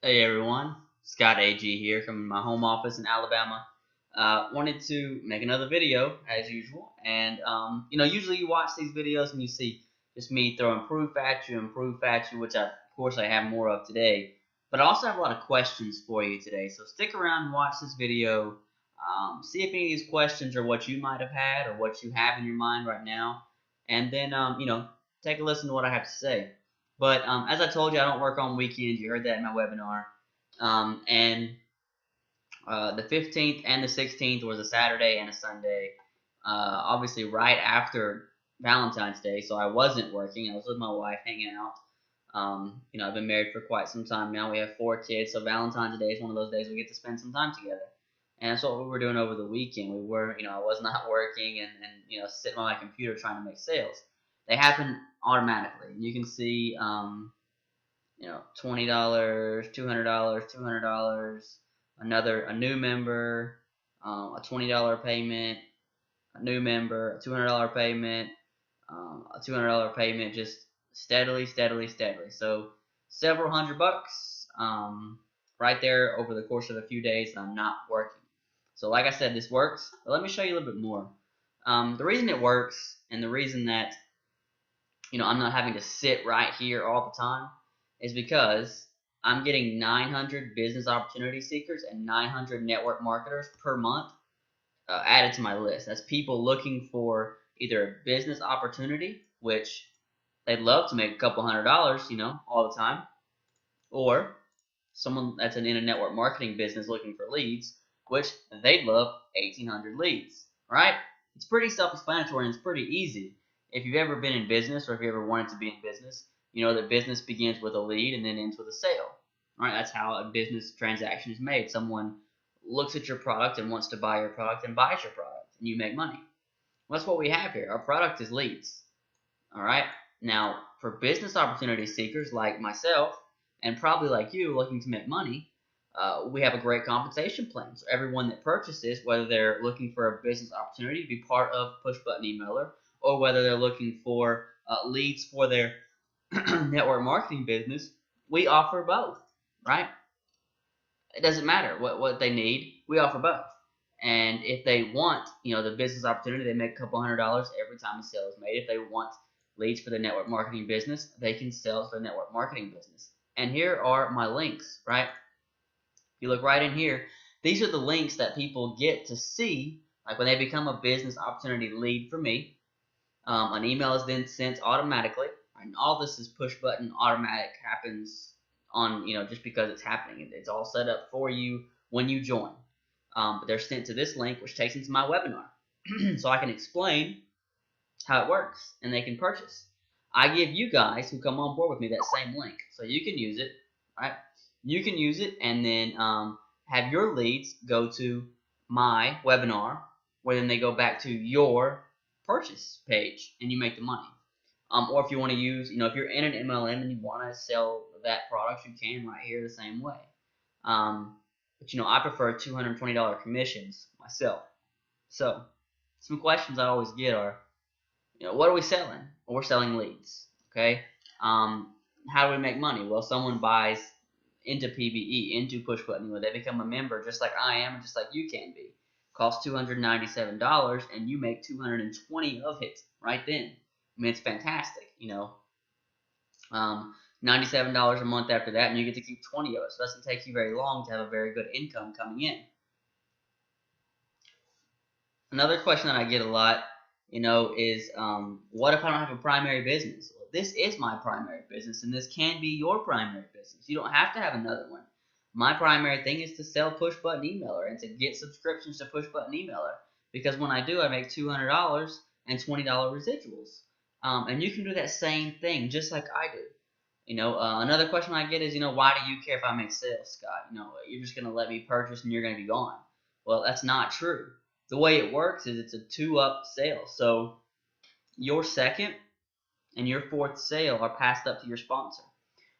Hey everyone, Scott AG here from my home office in Alabama. Wanted to make another video as usual, and usually you watch these videos and you see just me throwing proof at you, which of course I have more of today. But I also have a lot of questions for you today, so stick around and watch this video. See if any of these questions are what you might have had or what you have in your mind right now, and then take a listen to what I have to say. But as I told you, I don't work on weekends. You heard that in my webinar. And the 15th and the 16th was a Saturday and a Sunday. Obviously, right after Valentine's Day, so I wasn't working. I was with my wife hanging out. I've been married for quite some time now. We have 4 kids, so Valentine's Day is one of those days we get to spend some time together. And that's what we were doing over the weekend. I was not working and sitting on my computer trying to make sales. They happen automatically. You can see, $20, $200, a new member, a $20 payment, a new member, a $200 payment, a $200 payment, just steadily, steadily, steadily. So several $100 right there over the course of a few days, and I'm not working. So like I said, this works. But let me show you a little bit more. The reason it works and the reason that I'm not having to sit right here all the time is because I'm getting 900 business opportunity seekers and 900 network marketers per month added to my list. That's people looking for either a business opportunity, which they'd love to make a couple $100, all the time, or someone that's in a network marketing business looking for leads, which they'd love 1,800 leads, right? It's pretty self-explanatory and it's pretty easy. If you've ever been in business or if you ever wanted to be in business, you know that business begins with a lead and then ends with a sale. All right, that's how a business transaction is made. Someone looks at your product and wants to buy your product and buys your product, and you make money. Well, that's what we have here. Our product is leads. All right. Now, for business opportunity seekers like myself, and probably like you looking to make money, we have a great compensation plan. So everyone that purchases, whether they're looking for a business opportunity to be part of Push Button Emailer, or whether they're looking for leads for their network marketing business, we offer both, right? It doesn't matter what they need. We offer both. And if they want, the business opportunity, they make a couple $100 every time a sale is made. If they want leads for their network marketing business, they can sell to their network marketing business. And here are my links, right? If you look right in here, these are the links that people get to see, like when they become a business opportunity lead for me. An email is then sent automatically, and all this is push button automatic, happens on just because it's happening. It's all set up for you when you join. But they're sent to this link, which takes them to my webinar, so I can explain how it works, and they can purchase. I give you guys who come on board with me that same link, so you can use it, right? You can use it, and then have your leads go to my webinar, where then they go back to your purchase page, and you make the money. Or if you want to use, if you're in an MLM and you want to sell that product, you can right here the same way. But I prefer $220 commissions myself. So some questions I always get are, what are we selling? Well, we're selling leads. Okay. How do we make money? Well, someone buys into PBE, into Push Button, they become a member just like I am and just like you can be. Costs $297 and you make 220 of it right then. I mean, it's fantastic, $97 a month after that, and you get to keep 20 of it. So it doesn't take you very long to have a very good income coming in. Another question that I get a lot, is what if I don't have a primary business? Well, this is my primary business, and this can be your primary business. You don't have to have another one. My primary thing is to sell Push Button Emailer and to get subscriptions to Push Button Emailer, because when I do, I make $200 and $20 residuals. And you can do that same thing just like I do. Another question I get is, why do you care if I make sales, Scott? You're just going to let me purchase and you're going to be gone. Well, that's not true. The way it works is it's a two-up sale. So your second and your fourth sale are passed up to your sponsor.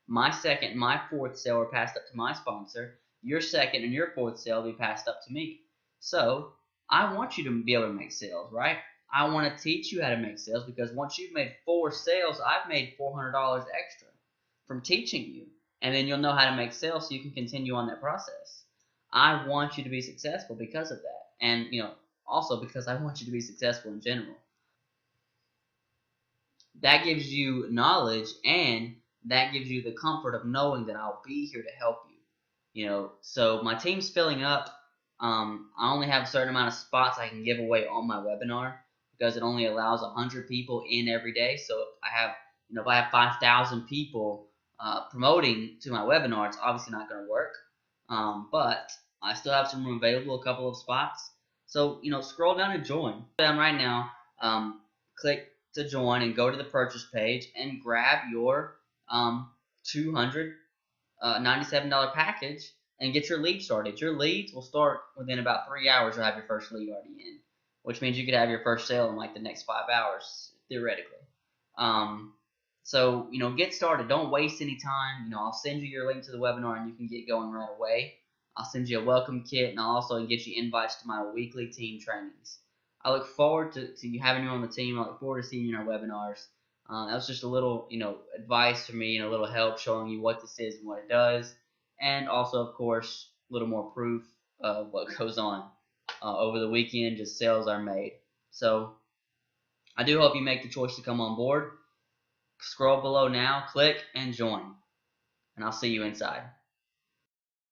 My second and my fourth sale are passed up to my sponsor. Your second and your fourth sale will be passed up to me. So I want you to be able to make sales, right? I want to teach you how to make sales, because once you've made 4 sales, I've made $400 extra from teaching you. and then you'll know how to make sales so you can continue on that process. I want you to be successful because of that, and also because I want you to be successful in general. That gives you knowledge, and that gives you the comfort of knowing that I'll be here to help you. So my team's filling up. I only have a certain amount of spots I can give away on my webinar because it only allows 100 people in every day. So if I have 5,000 people promoting to my webinar, it's obviously not going to work. But I still have some room available, a couple of spots. So scroll down and join. Down right now. Click to join and go to the purchase page and grab your $297 package and get your lead started. Your leads will start within about 3 hours. You'll have your first lead already in, which means you could have your first sale in like the next 5 hours theoretically. So get started. Don't waste any time. I'll send you your link to the webinar and you can get going right away. I'll send you a welcome kit, and I'll also get you invites to my weekly team trainings. I look forward to having you on the team. I look forward to seeing you in our webinars. That was just a little, advice for me and a little help showing you what this is and what it does, and also, of course, a little more proof of what goes on over the weekend. Just sales are made. So I do hope you make the choice to come on board. Scroll below now, click, and join, and I'll see you inside.